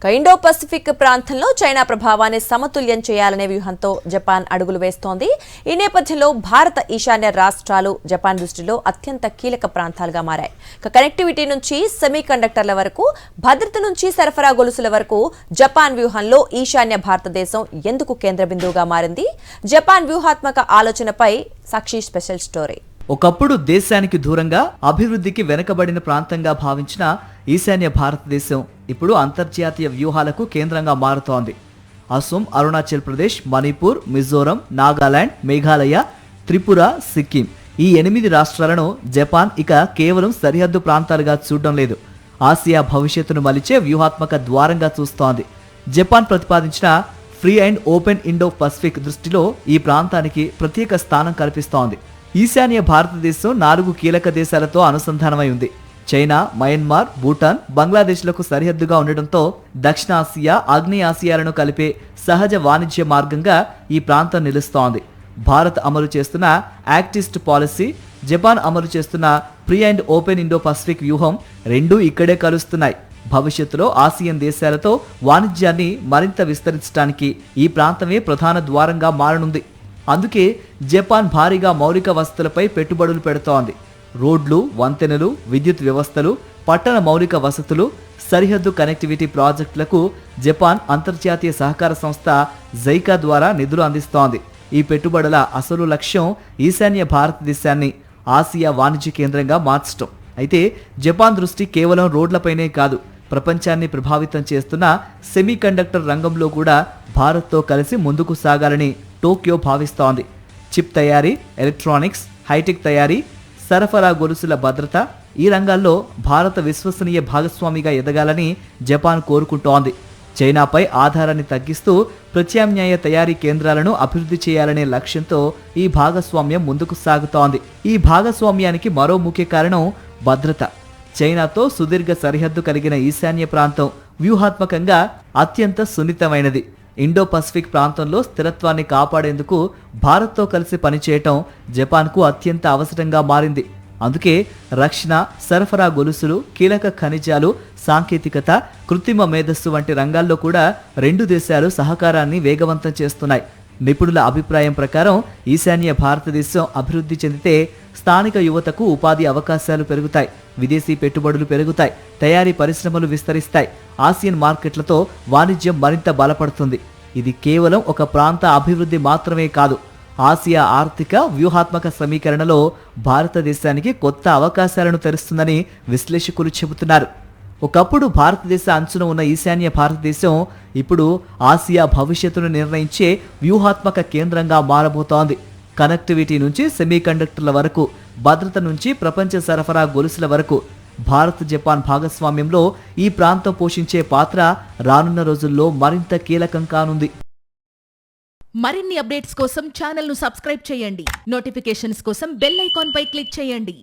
Indo Pacific ప్రాంతంలో China ప్రభావాన్ని సమతుల్యం చేయాలనే వ్యూహంతో జపాన్ అడుగులు వేస్తోంది. ఈ నేపథ్యంలో భారత ఈశాన్య రాష్ట్రాలు జపాన్ దృష్టిలో అత్యంత కీలక ప్రాంతాలుగా మారాయి. కనెక్టివిటీ నుంచి సెమీకండక్టర్ల వరకు, భద్రత నుంచి సరఫరా గొలుసుల వరకు జపాన్ వ్యూహంలో ఈశాన్య భారతదేశం ఎందుకు కేంద్ర బిందువుగా మారింది? జపాన్ వ్యూహాత్మక ఆలోచనపై సాక్షి స్పెషల్ స్టోరీ. ఒకప్పుడు దేశానికి దూరంగా అభివృద్ధికి వెనుకబడిన ప్రాంతంగా భావించిన ఈశాన్య భారతదేశం ఇప్పుడు అంతర్జాతీయ వ్యూహాలకు కేంద్రంగా మారుతోంది. అసోం, అరుణాచల్ ప్రదేశ్, మణిపూర్, మిజోరం, నాగాలాండ్, మేఘాలయ, త్రిపుర, సిక్కిం ఈ 8 రాష్ట్రాలను జపాన్ ఇక కేవలం సరిహద్దు ప్రాంతాలుగా చూడడం లేదు, ఆసియా భవిష్యత్తును మలిచే వ్యూహాత్మక ద్వారంగా చూస్తోంది. జపాన్ ప్రతిపాదించిన free and open Indo Pacific దృష్టిలో ఈ ప్రాంతానికి ప్రత్యేక స్థానం కల్పిస్తోంది. ఈశాన్య భారతదేశం 4 కీలక దేశాలతో అనుసంధానమై ఉంది. చైనా, మయన్మార్, భూటాన్, బంగ్లాదేశ్లకు సరిహద్దుగా ఉండడంతో దక్షిణాసియా, ఆగ్నేయాసియాలను కలిపే సహజ వాణిజ్య మార్గంగా ఈ ప్రాంతం నిలుస్తోంది. భారత్ అమలు చేస్తున్న యాక్ట్ ఈస్ట్ పాలసీ, జపాన్ అమలు చేస్తున్న free and open Indo Pacific వ్యూహం రెండూ ఇక్కడే కలుస్తున్నాయి. భవిష్యత్తులో ఆసియన్ దేశాలతో వాణిజ్యాన్ని మరింత విస్తరించడానికి ఈ ప్రాంతమే ప్రధాన ద్వారంగా మారనుంది. అందుకే జపాన్ భారీగా మౌలిక వసతులపై పెట్టుబడులు పెడుతోంది. రోడ్లు, వంతెనలు, విద్యుత్ వ్యవస్థలు, పట్టణ మౌలిక వసతులు, సరిహద్దు కనెక్టివిటీ ప్రాజెక్టులకు జపాన్ అంతర్జాతీయ సహకార సంస్థ జైకా ద్వారా నిధులు అందిస్తోంది. ఈ పెట్టుబడుల అసలు లక్ష్యం ఈశాన్య భారతదేశాన్ని ఆసియా వాణిజ్య కేంద్రంగా మార్చడం. అయితే జపాన్ దృష్టి కేవలం రోడ్లపైనే కాదు, ప్రపంచాన్ని ప్రభావితం చేస్తున్న సెమీకండక్టర్ రంగంలో కూడా భారత్తో కలిసి ముందుకు సాగాలని టోక్యో భావిస్తోంది. చిప్ తయారీ, ఎలక్ట్రానిక్స్, హైటెక్ తయారీ, సరఫరా గొలుసుల భద్రత ఈ రంగాల్లో భారత విశ్వసనీయ భాగస్వామిగా ఎదగాలని జపాన్ కోరుకుంటోంది. చైనాపై ఆధారాన్ని తగ్గిస్తూ ప్రత్యామ్నాయ తయారీ కేంద్రాలను అభివృద్ధి చేయాలనే లక్ష్యంతో ఈ భాగస్వామ్యం ముందుకు సాగుతోంది. ఈ భాగస్వామ్యానికి మరో ముఖ్య కారణం భద్రత. చైనాతో సుదీర్ఘ సరిహద్దు కలిగిన ఈశాన్య ప్రాంతం వ్యూహాత్మకంగా అత్యంత సున్నితమైనది. ఇండో పసిఫిక్ ప్రాంతంలో స్థిరత్వాన్ని కాపాడేందుకు భారత్తో కలిసి పనిచేయటం జపాన్కు అత్యంత అవసరంగా మారింది. అందుకే రక్షణ, సరఫరా గొలుసులు, కీలక ఖనిజాలు, సాంకేతికత, కృత్రిమ మేధస్సు వంటి రంగాల్లో కూడా రెండు దేశాలు సహకారాన్ని వేగవంతం చేస్తున్నాయి. నిపుణుల అభిప్రాయం ప్రకారం ఈశాన్య భారతదేశం అభివృద్ధి చెందితే స్థానిక యువతకు ఉపాధి అవకాశాలు పెరుగుతాయి, విదేశీ పెట్టుబడులు పెరుగుతాయి, తయారీ పరిశ్రమలు విస్తరిస్తాయి, ఆసియన్ మార్కెట్లతో వాణిజ్యం మరింత బలపడుతుంది. ఇది కేవలం ఒక ప్రాంత అభివృద్ధి మాత్రమే కాదు, ఆసియా ఆర్థిక వ్యూహాత్మక సమీకరణలో భారతదేశానికి కొత్త అవకాశాలను తెరుస్తుందని విశ్లేషకులు చెబుతున్నారు. ఒకప్పుడు భారతదేశ అంచున ఉన్న ఈశాన్య భారతదేశం ఇప్పుడు ఆసియా భవిష్యత్తును నిర్ణయించే వ్యూహాత్మక కేంద్రంగా మారబోతోంది. కనెక్టివిటీ నుంచి సెమీకండక్టర్ల వరకు, భద్రత నుంచి ప్రపంచ సరఫరా గొలుసుల వరకు భారత్ జపాన్ భాగస్వామ్యంలో ఈ ప్రాంతం పోషించే పాత్ర రానున్న రోజుల్లో మరింత కీలకం కానుంది. మరిన్ని అప్డేట్స్ కోసం ఛానల్ను సబ్స్క్రైబ్ చేయండి. నోటిఫికేషన్స్ కోసం బెల్ ఐకాన్ పై క్లిక్ చేయండి.